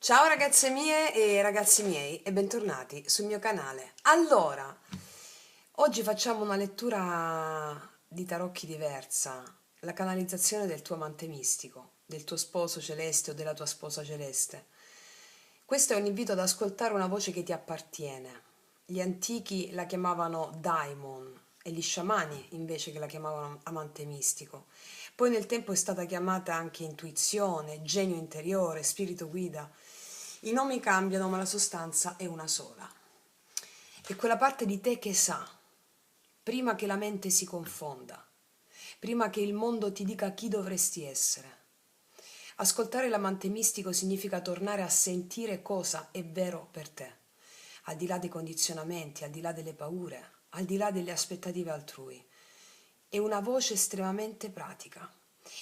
Ciao ragazze mie e ragazzi miei e bentornati sul mio canale. Allora, oggi facciamo una lettura di tarocchi diversa, la canalizzazione del tuo amante mistico, del tuo sposo celeste o della tua sposa celeste. Questo è un invito ad ascoltare una voce che ti appartiene. Gli antichi la chiamavano daimon e gli sciamani invece che la chiamavano amante mistico. Poi nel tempo è stata chiamata anche intuizione, genio interiore, spirito guida. I nomi cambiano, ma la sostanza è una sola. È quella parte di te che sa, prima che la mente si confonda, prima che il mondo ti dica chi dovresti essere. Ascoltare l'amante mistico significa tornare a sentire cosa è vero per te, al di là dei condizionamenti, al di là delle paure, al di là delle aspettative altrui. È una voce estremamente pratica,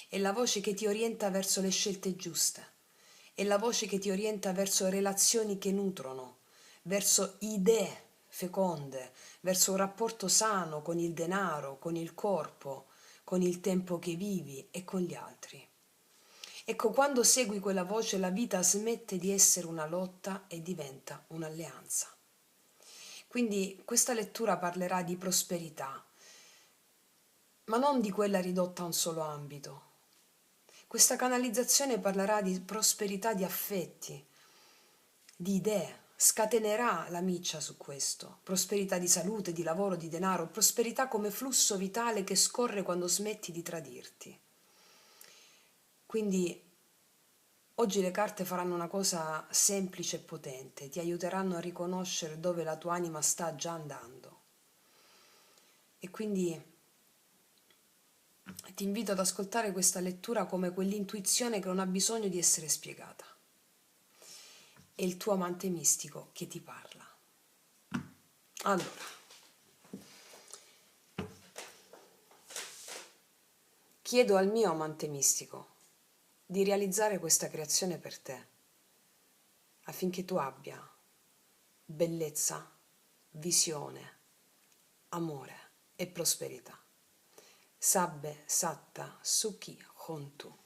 è la voce che ti orienta verso le scelte giuste, è la voce che ti orienta verso relazioni che nutrono, verso idee feconde, verso un rapporto sano con il denaro, con il corpo, con il tempo che vivi e con gli altri. Ecco, quando segui quella voce la vita smette di essere una lotta e diventa un'alleanza. Quindi questa lettura parlerà di prosperità, ma non di quella ridotta a un solo ambito. Questa canalizzazione parlerà di prosperità di affetti, di idee, scatenerà la miccia su questo. Prosperità di salute, di lavoro, di denaro, prosperità come flusso vitale che scorre quando smetti di tradirti. Quindi oggi le carte faranno una cosa semplice e potente, ti aiuteranno a riconoscere dove la tua anima sta già andando. E quindi ti invito ad ascoltare questa lettura come quell'intuizione che non ha bisogno di essere spiegata. È il tuo amante mistico che ti parla. Allora, chiedo al mio amante mistico di realizzare questa creazione per te, affinché tu abbia bellezza, visione, amore e prosperità. Sabbe Satta Sukhi Hontu.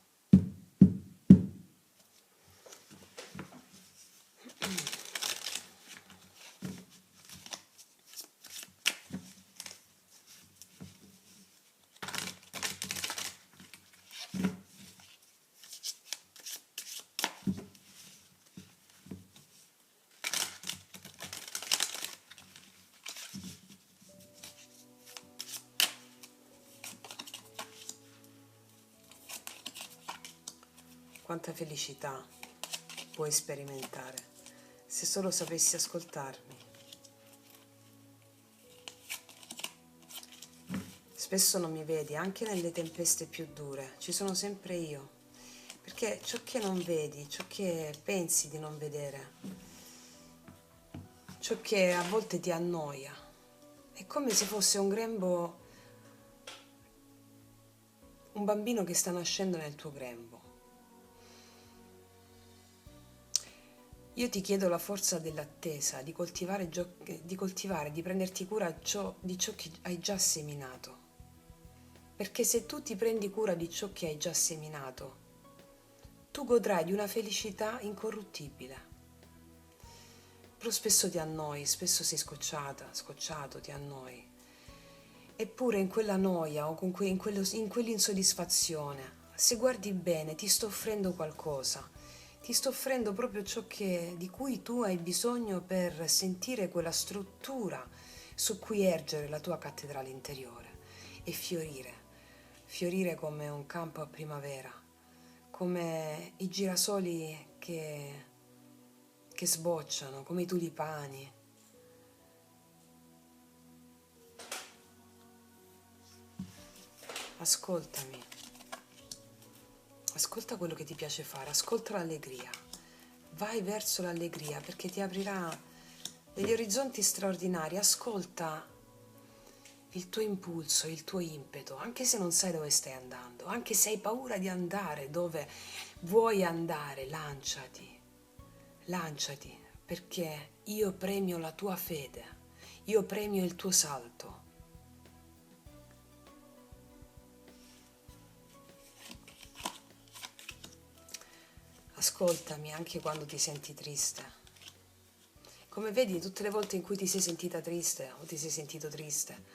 Quanta felicità puoi sperimentare se solo sapessi ascoltarmi. Spesso non mi vedi, anche nelle tempeste più dure, ci sono sempre io, perché ciò che non vedi, ciò che pensi di non vedere, ciò che a volte ti annoia, è come se fosse un grembo, un bambino che sta nascendo nel tuo grembo. Io ti chiedo la forza dell'attesa, di coltivare, di prenderti cura di ciò che hai già seminato. Perché se tu ti prendi cura di ciò che hai già seminato, tu godrai di una felicità incorruttibile. Però spesso ti annoi, spesso sei scocciato, ti annoi. Eppure in quella noia o in quell'insoddisfazione, se guardi bene, ti sto offrendo qualcosa. Ti sto offrendo proprio di cui tu hai bisogno per sentire quella struttura su cui ergere la tua cattedrale interiore e fiorire come un campo a primavera, come i girasoli che sbocciano, come i tulipani. Ascoltami, ascolta quello che ti piace fare, ascolta l'allegria, vai verso l'allegria perché ti aprirà degli orizzonti straordinari, ascolta il tuo impulso, il tuo impeto, anche se non sai dove stai andando, anche se hai paura di andare dove vuoi andare, lanciati, perché io premio la tua fede, io premio il tuo salto. ascoltami anche quando ti senti triste. Come vedi, tutte le volte in cui ti sei sentita triste o ti sei sentito triste,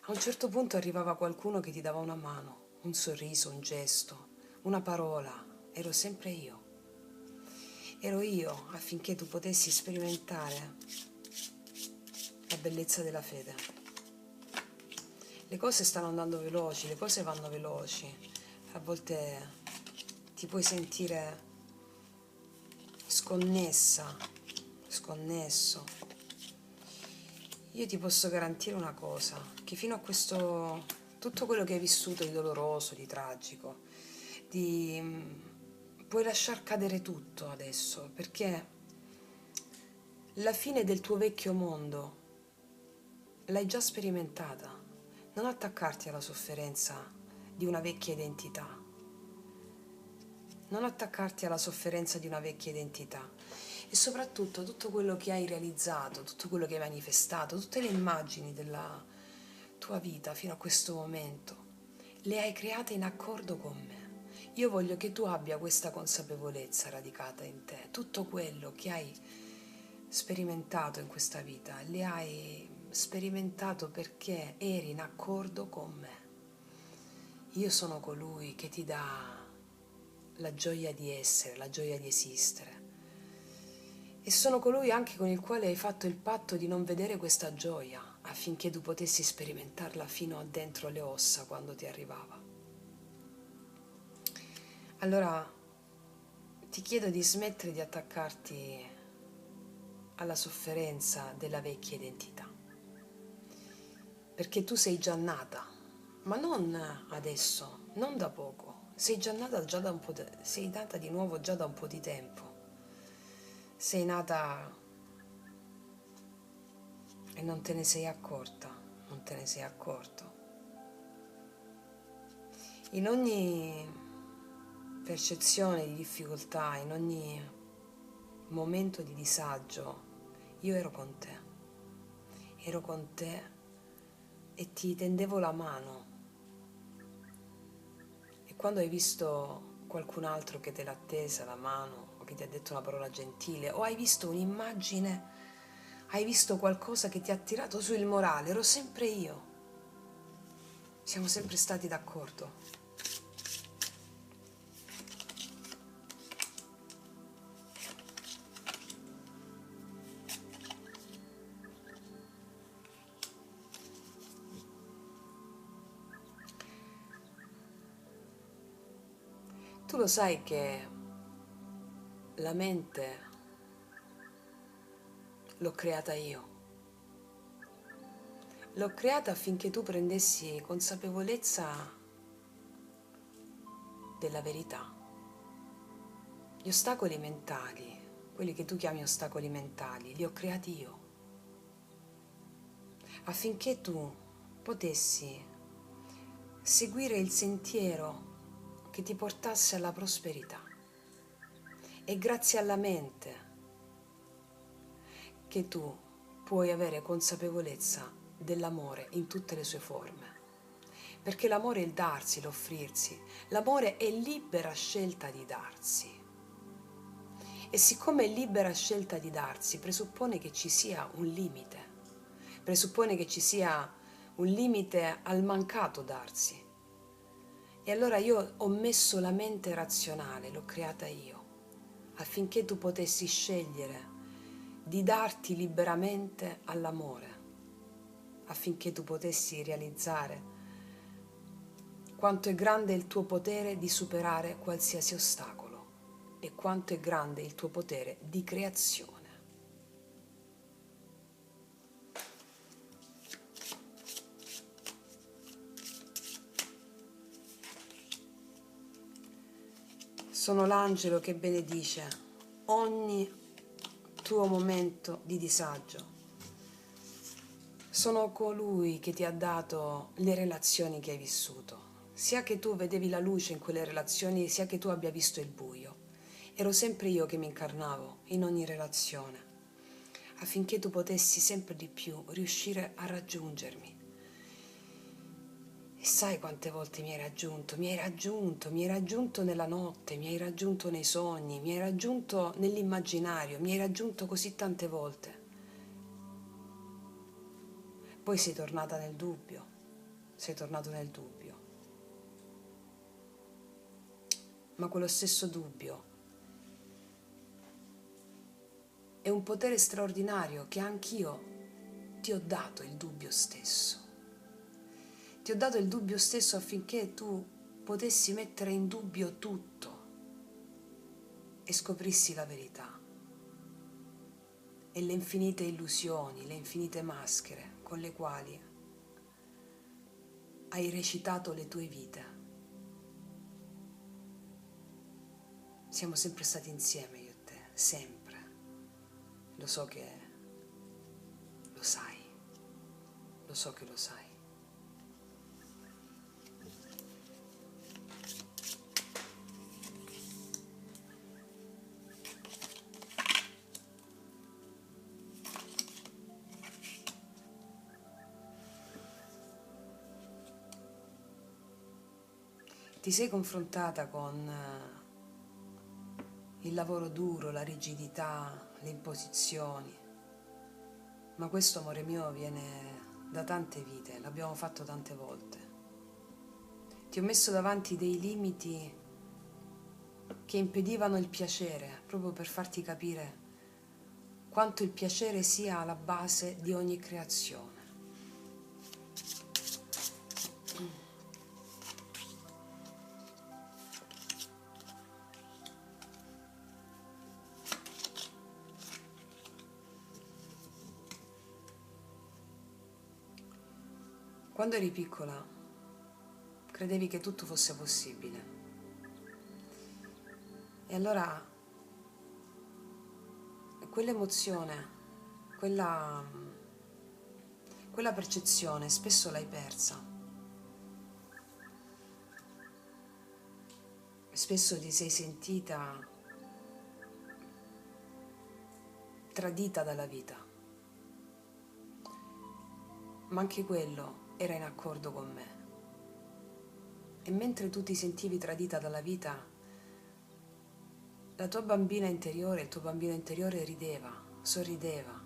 a un certo punto arrivava qualcuno che ti dava una mano, un sorriso, un gesto, una parola. Ero sempre io. Ero io affinché tu potessi sperimentare la bellezza della fede. Le cose stanno andando veloci, le cose vanno veloci. A volte ti puoi sentire sconnessa, sconnesso. Io ti posso garantire una cosa, che fino a questo, tutto quello che hai vissuto di doloroso, di tragico, puoi lasciar cadere tutto adesso, perché la fine del tuo vecchio mondo l'hai già sperimentata. Non attaccarti alla sofferenza di una vecchia identità. Non attaccarti alla sofferenza di una vecchia identità. E soprattutto tutto quello che hai realizzato, tutto quello che hai manifestato, tutte le immagini della tua vita fino a questo momento, le hai create in accordo con me. Io voglio che tu abbia questa consapevolezza radicata in te. Tutto quello che hai sperimentato in questa vita, le hai sperimentato perché eri in accordo con me. Io sono colui che ti dà la gioia di essere, la gioia di esistere. E sono colui anche con il quale hai fatto il patto di non vedere questa gioia, affinché tu potessi sperimentarla fino a dentro le ossa quando ti arrivava. Allora ti chiedo di smettere di attaccarti alla sofferenza della vecchia identità, perché tu sei già nata, ma non adesso, non da poco, sei già nata già da un po', sei nata di nuovo già da un po' di tempo, sei nata e non te ne sei accorta, non te ne sei accorto. In ogni percezione di difficoltà, in ogni momento di disagio, io ero con te e ti tendevo la mano. E quando hai visto qualcun altro che te l'ha tesa la mano o che ti ha detto una parola gentile o hai visto un'immagine, hai visto qualcosa che ti ha tirato su il morale, ero sempre io. Siamo sempre stati d'accordo. Tu lo sai che la mente l'ho creata io. L'ho creata affinché tu prendessi consapevolezza della verità. Gli ostacoli mentali, quelli che tu chiami ostacoli mentali, li ho creati io, affinché tu potessi seguire il sentiero che ti portasse alla prosperità. È grazie alla mente che tu puoi avere consapevolezza dell'amore in tutte le sue forme. Perché l'amore è il darsi, l'offrirsi. L'amore è libera scelta di darsi. E siccome è libera scelta di darsi, presuppone che ci sia un limite. Presuppone che ci sia un limite al mancato darsi. E allora io ho messo la mente razionale, l'ho creata io, affinché tu potessi scegliere di darti liberamente all'amore, affinché tu potessi realizzare quanto è grande il tuo potere di superare qualsiasi ostacolo e quanto è grande il tuo potere di creazione. Sono l'angelo che benedice ogni tuo momento di disagio. Sono colui che ti ha dato le relazioni che hai vissuto, sia che tu vedevi la luce in quelle relazioni, sia che tu abbia visto il buio. Ero sempre io che mi incarnavo in ogni relazione, affinché tu potessi sempre di più riuscire a raggiungermi. E sai quante volte mi hai raggiunto? Mi hai raggiunto nella notte, mi hai raggiunto nei sogni, mi hai raggiunto nell'immaginario, mi hai raggiunto così tante volte. Poi sei tornata nel dubbio, sei tornato nel dubbio. Ma quello stesso dubbio è un potere straordinario che anch'io ti ho dato il dubbio stesso. Ti ho dato il dubbio stesso affinché tu potessi mettere in dubbio tutto e scoprissi la verità e le infinite illusioni, le infinite maschere con le quali hai recitato le tue vite. Siamo sempre stati insieme io e te, sempre. Lo so che lo sai, lo so che lo sai. Ti sei confrontata con il lavoro duro, la rigidità, le imposizioni, ma questo, amore mio, viene da tante vite, l'abbiamo fatto tante volte. Ti ho messo davanti dei limiti che impedivano il piacere, proprio per farti capire quanto il piacere sia alla base di ogni creazione. Quando eri piccola, credevi che tutto fosse possibile. E allora quell'emozione, quella, quella percezione spesso l'hai persa. Spesso ti sei sentita tradita dalla vita, ma anche quello era in accordo con me. E mentre tu ti sentivi tradita dalla vita, la tua bambina interiore, il tuo bambino interiore rideva, sorrideva.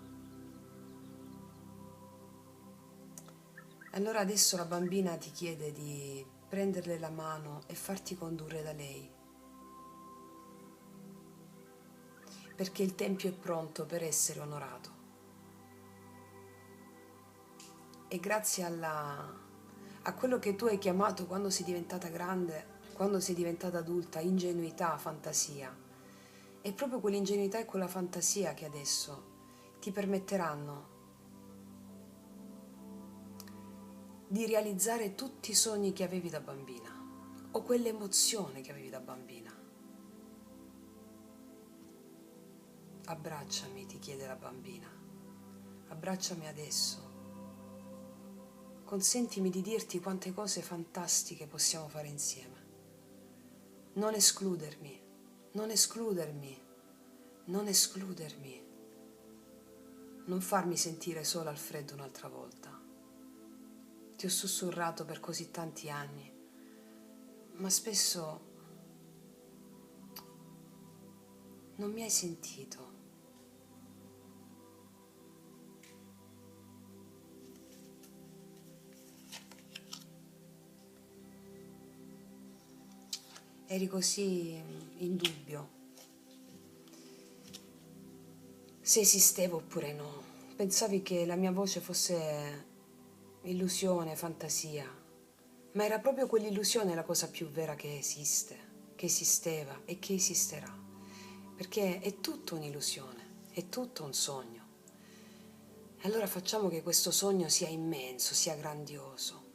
Allora adesso la bambina ti chiede di prenderle la mano e farti condurre da lei, perché il tempio è pronto per essere onorato. E grazie a quello che tu hai chiamato quando sei diventata grande, quando sei diventata adulta, ingenuità, fantasia, è proprio quell'ingenuità e quella fantasia che adesso ti permetteranno di realizzare tutti i sogni che avevi da bambina o quell'emozione che avevi da bambina. Abbracciami, ti chiede la bambina. Abbracciami adesso. Consentimi di dirti quante cose fantastiche possiamo fare insieme. Non escludermi, non escludermi, non escludermi. Non farmi sentire sola al freddo un'altra volta. Ti ho sussurrato per così tanti anni, ma spesso non mi hai sentito. Eri così in dubbio se esistevo oppure no. Pensavi che la mia voce fosse illusione, fantasia, ma era proprio quell'illusione la cosa più vera che esiste, che esisteva e che esisterà, perché è tutto un'illusione, è tutto un sogno. E allora facciamo che questo sogno sia immenso, sia grandioso.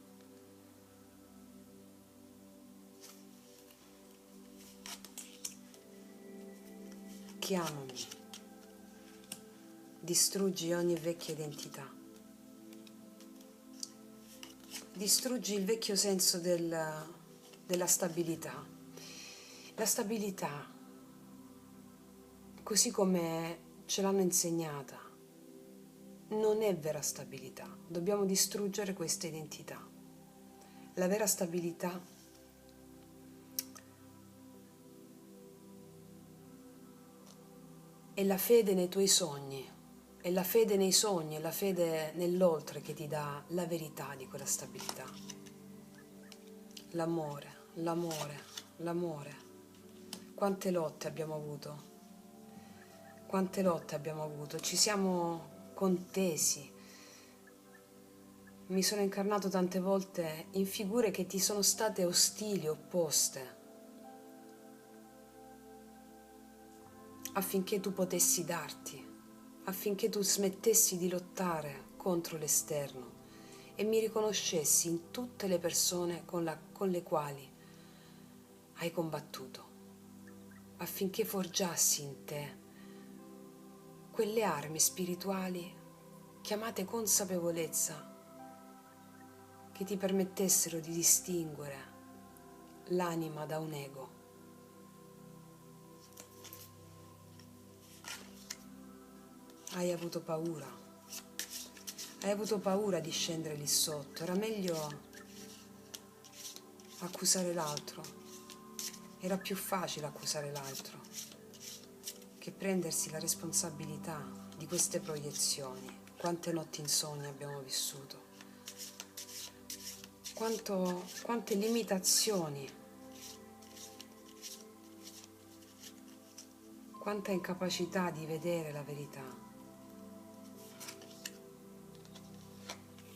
Chiamami, distruggi ogni vecchia identità, distruggi il vecchio senso della stabilità. La stabilità, così come ce l'hanno insegnata, non è vera stabilità. Dobbiamo distruggere questa identità. La vera stabilità è la fede nei tuoi sogni, è la fede nei sogni, è la fede nell'oltre che ti dà la verità di quella stabilità. L'amore, l'amore, l'amore. Quante lotte abbiamo avuto? Quante lotte abbiamo avuto? Ci siamo contesi. Mi sono incarnato tante volte in figure che ti sono state ostili, opposte, affinché tu potessi darti, affinché tu smettessi di lottare contro l'esterno e mi riconoscessi in tutte le persone con le quali hai combattuto, affinché forgiassi in te quelle armi spirituali chiamate consapevolezza che ti permettessero di distinguere l'anima da un ego. Hai avuto paura di scendere lì sotto, era meglio accusare l'altro, era più facile accusare l'altro che prendersi la responsabilità di queste proiezioni. Quante notti insonni abbiamo vissuto, quante limitazioni, quanta incapacità di vedere la verità.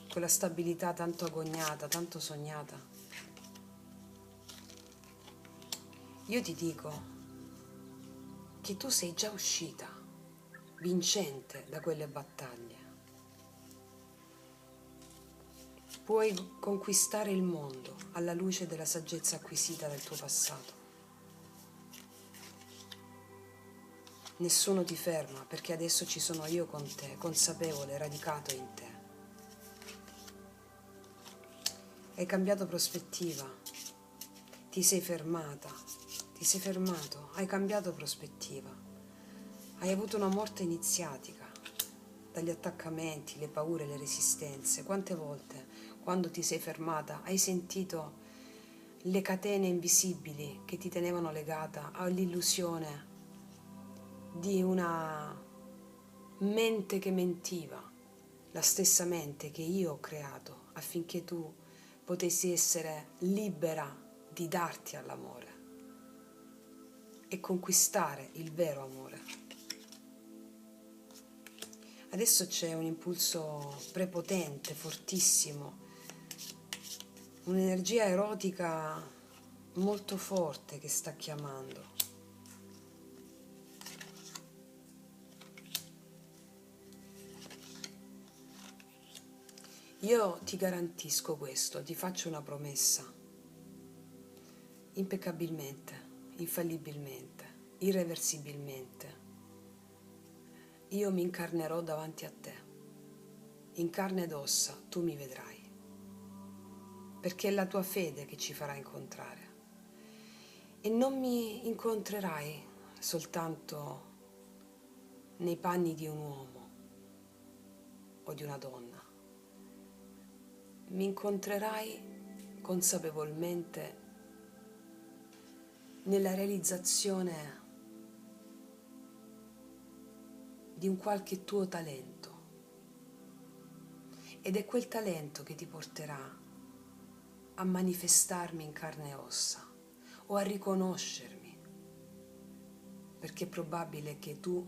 Quella stabilità tanto agognata, tanto sognata. Io ti dico che tu sei già uscita vincente da quelle battaglie. Puoi conquistare il mondo alla luce della saggezza acquisita dal tuo passato. Nessuno ti ferma perché adesso ci sono io con te, consapevole, radicato in te. Hai cambiato prospettiva, ti sei fermata, ti sei fermato, hai cambiato prospettiva, hai avuto una morte iniziatica dagli attaccamenti, le paure, le resistenze. Quante volte, quando ti sei fermata, hai sentito le catene invisibili che ti tenevano legata all'illusione di una mente che mentiva, la stessa mente che io ho creato affinché tu potessi essere libera di darti all'amore e conquistare il vero amore. Adesso c'è un impulso prepotente, fortissimo, un'energia erotica molto forte che sta chiamando. Io ti garantisco questo, ti faccio una promessa, impeccabilmente, infallibilmente, irreversibilmente. Io mi incarnerò davanti a te, in carne ed ossa tu mi vedrai, perché è la tua fede che ci farà incontrare. E non mi incontrerai soltanto nei panni di un uomo o di una donna, mi incontrerai consapevolmente nella realizzazione di un qualche tuo talento, ed è quel talento che ti porterà a manifestarmi in carne e ossa o a riconoscermi, perché è probabile che tu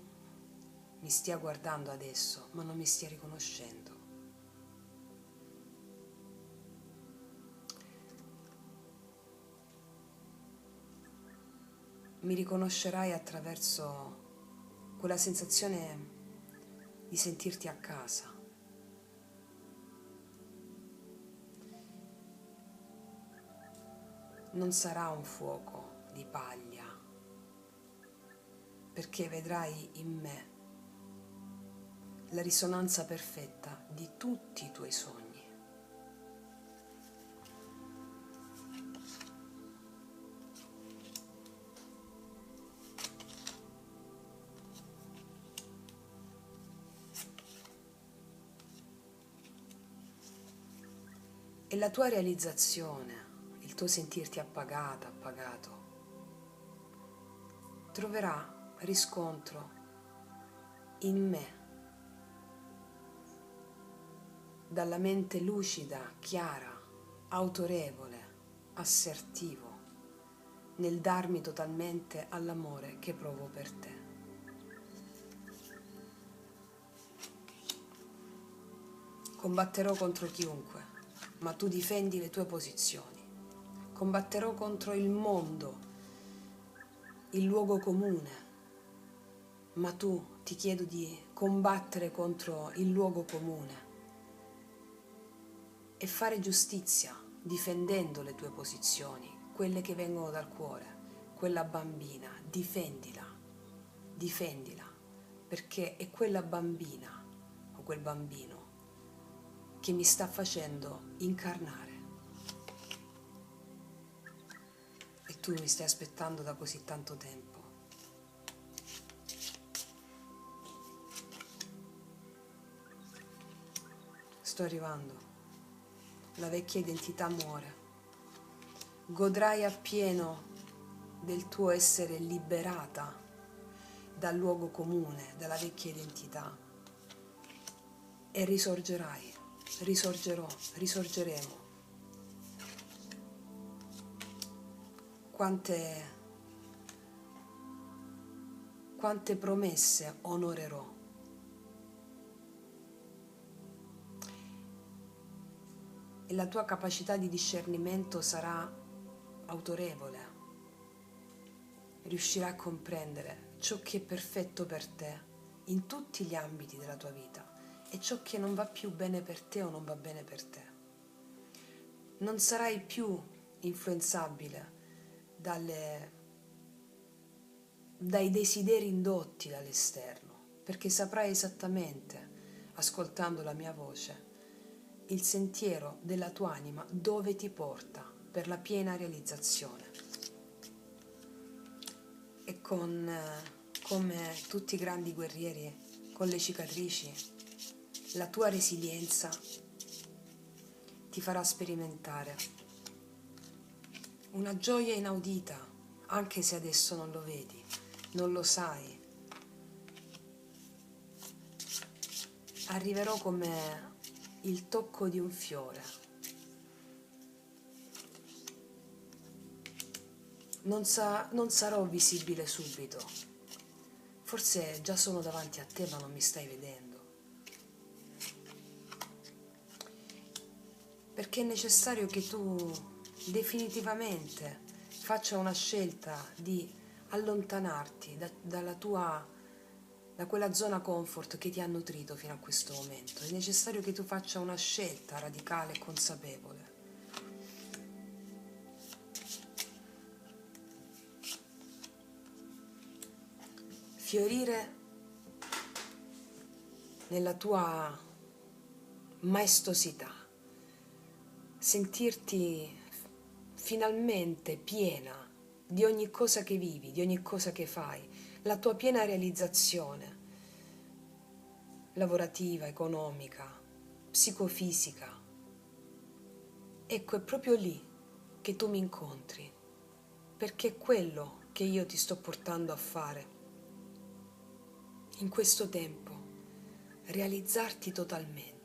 mi stia guardando adesso ma non mi stia riconoscendo. Mi riconoscerai attraverso quella sensazione di sentirti a casa. Non sarà un fuoco di paglia, perché vedrai in me la risonanza perfetta di tutti i tuoi sogni. E la tua realizzazione, il tuo sentirti appagata, appagato, troverà riscontro in me, dalla mente lucida, chiara, autorevole, assertivo, nel darmi totalmente all'amore che provo per te. Combatterò contro chiunque, ma tu difendi le tue posizioni. Combatterò contro il mondo, il luogo comune, ma tu ti chiedo di combattere contro il luogo comune e fare giustizia difendendo le tue posizioni, quelle che vengono dal cuore. Quella bambina, difendila, difendila, perché è quella bambina o quel bambino che mi sta facendo incarnare. E tu mi stai aspettando da così tanto tempo. Sto arrivando. La vecchia identità muore. Godrai appieno del tuo essere liberata dal luogo comune, dalla vecchia identità. E risorgerai, risorgerò, risorgeremo. Quante promesse onorerò. E la tua capacità di discernimento sarà autorevole. Riuscirai a comprendere ciò che è perfetto per te in tutti gli ambiti della tua vita e ciò che non va più bene per te o non va bene per te. Non sarai più influenzabile dai desideri indotti dall'esterno, perché saprai esattamente, ascoltando la mia voce, il sentiero della tua anima dove ti porta per la piena realizzazione. E come tutti i grandi guerrieri con le cicatrici, la tua resilienza ti farà sperimentare una gioia inaudita, anche se adesso non lo vedi, non lo sai. Arriverò come il tocco di un fiore. Non sarò visibile subito. Forse già sono davanti a te, ma non mi stai vedendo. Perché è necessario che tu definitivamente faccia una scelta di allontanarti da quella zona comfort che ti ha nutrito fino a questo momento. È necessario che tu faccia una scelta radicale e consapevole. Fiorire nella tua maestosità, sentirti finalmente piena di ogni cosa che vivi, di ogni cosa che fai, la tua piena realizzazione lavorativa, economica, psicofisica. Ecco, è proprio lì che tu mi incontri, perché è quello che io ti sto portando a fare in questo tempo, realizzarti totalmente,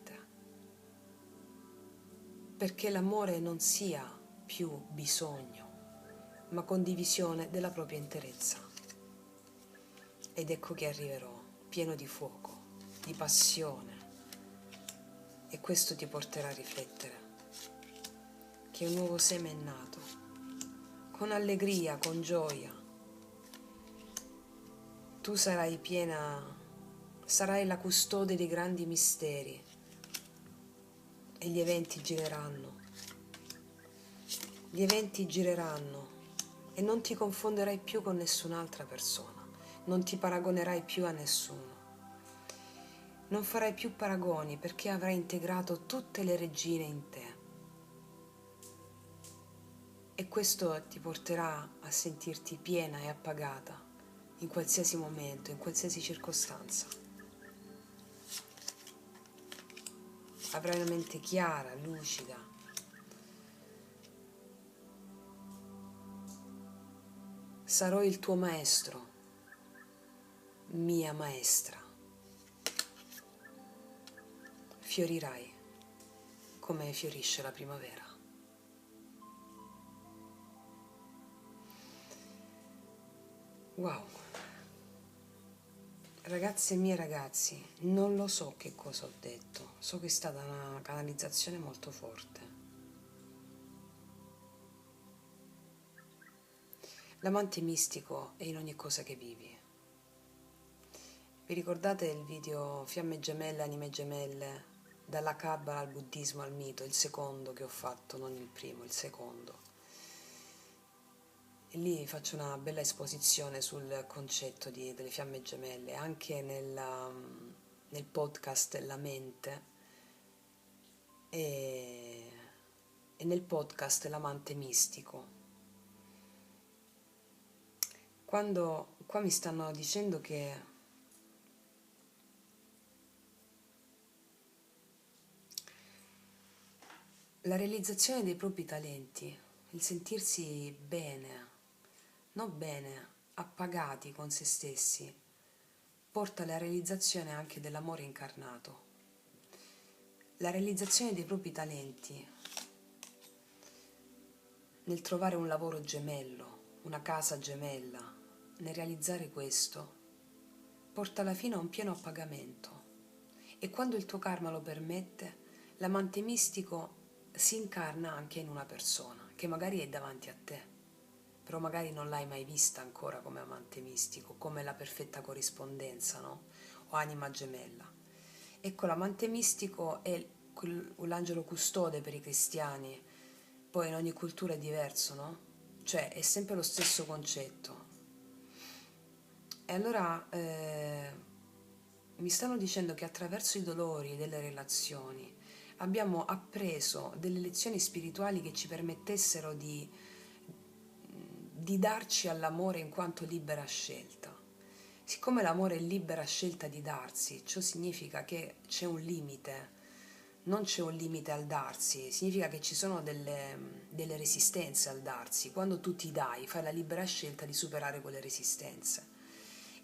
perché l'amore non sia più bisogno, ma condivisione della propria interezza. Ed ecco che arriverò, pieno di fuoco, di passione, e questo ti porterà a riflettere che un nuovo seme è nato, con allegria, con gioia. Tu sarai sarai la custode dei grandi misteri e gli eventi gireranno. Gli eventi gireranno e non ti confonderai più con nessun'altra persona, non ti paragonerai più a nessuno. Non farai più paragoni perché avrai integrato tutte le regine in te. E questo ti porterà a sentirti piena e appagata in qualsiasi momento, in qualsiasi circostanza. Avrai una mente chiara, lucida, Sarò il tuo maestro, mia maestra. Fiorirai come fiorisce la primavera. Wow. Ragazze mie e ragazzi, non lo so che cosa ho detto, so che è stata una canalizzazione molto forte. L'amante mistico è in ogni cosa che vivi. Vi ricordate il video Fiamme gemelle, anime gemelle, dalla Kabbala al buddismo al mito, il secondo che ho fatto, non il primo, il secondo. E lì faccio una bella esposizione sul concetto delle fiamme gemelle, anche nel podcast La mente e nel podcast L'amante mistico. Quando qua mi stanno dicendo che la realizzazione dei propri talenti, il sentirsi bene, non bene, appagati con se stessi, porta alla realizzazione anche dell'amore incarnato. La realizzazione dei propri talenti, nel trovare un lavoro gemello, una casa gemella, nel realizzare questo, porta alla fine a un pieno appagamento. E quando il tuo karma lo permette, l'amante mistico si incarna anche in una persona che magari è davanti a te, però magari non l'hai mai vista ancora come amante mistico, come la perfetta corrispondenza, no? O anima gemella. Ecco, l'amante mistico è l'angelo custode per i cristiani, poi in ogni cultura è diverso, no? Cioè è sempre lo stesso concetto. E allora mi stanno dicendo che attraverso i dolori delle relazioni abbiamo appreso delle lezioni spirituali che ci permettessero di darci all'amore in quanto libera scelta. Siccome l'amore è libera scelta di darsi, ciò significa che c'è un limite, non c'è un limite al darsi, significa che ci sono delle resistenze al darsi. Quando tu ti dai, fai la libera scelta di superare quelle resistenze.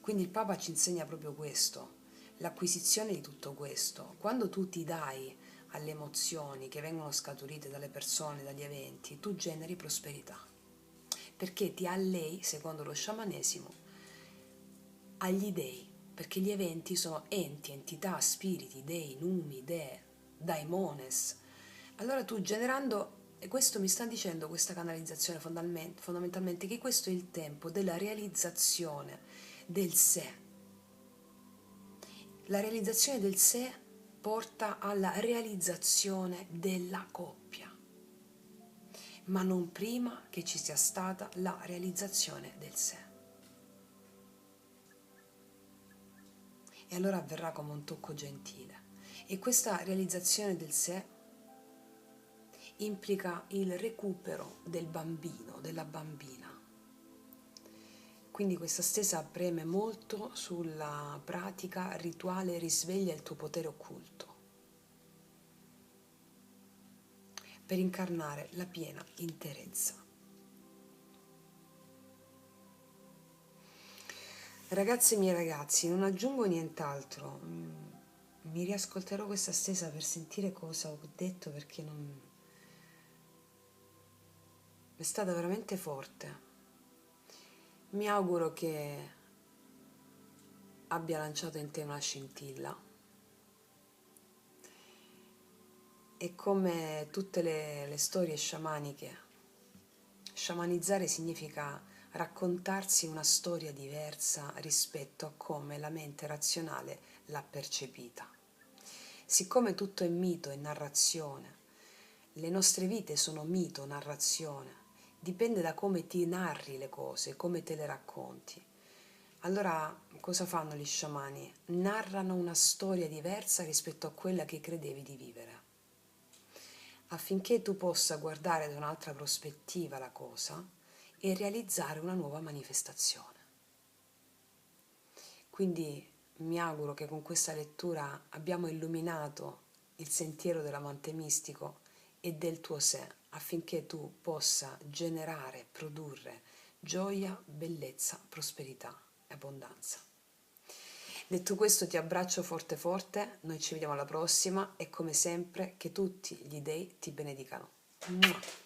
Quindi il Papa ci insegna proprio questo, l'acquisizione di tutto questo. Quando tu ti dai alle emozioni che vengono scaturite dalle persone, dagli eventi, tu generi prosperità, perché ti allei, secondo lo sciamanesimo, agli dei, perché gli eventi sono enti, entità, spiriti, dei, numi, dee, daimones. Allora tu generando, e questo mi sta dicendo questa canalizzazione fondamentalmente, che questo è il tempo della realizzazione del sé. La realizzazione del sé porta alla realizzazione della coppia, ma non prima che ci sia stata la realizzazione del sé. E allora avverrà come un tocco gentile. E questa realizzazione del sé implica il recupero del bambino, della bambina. Quindi questa stesa preme molto sulla pratica rituale risveglia il tuo potere occulto, per incarnare la piena interezza. Ragazze mie ragazzi, non aggiungo nient'altro, mi riascolterò questa stesa per sentire cosa ho detto perché non... è stata veramente forte. Mi auguro che abbia lanciato in te una scintilla e come tutte le storie sciamaniche, sciamanizzare significa raccontarsi una storia diversa rispetto a come la mente razionale l'ha percepita. Siccome tutto è mito e narrazione, le nostre vite sono mito, narrazione, dipende da come ti narri le cose, come te le racconti. Allora, cosa fanno gli sciamani? Narrano una storia diversa rispetto a quella che credevi di vivere, affinché tu possa guardare da un'altra prospettiva la cosa e realizzare una nuova manifestazione. Quindi mi auguro che con questa lettura abbiamo illuminato il sentiero dell'amante mistico e del tuo sé, affinché tu possa generare, produrre gioia, bellezza, prosperità e abbondanza. Detto questo ti abbraccio forte forte, noi ci vediamo alla prossima e come sempre che tutti gli dei ti benedicano. Mua.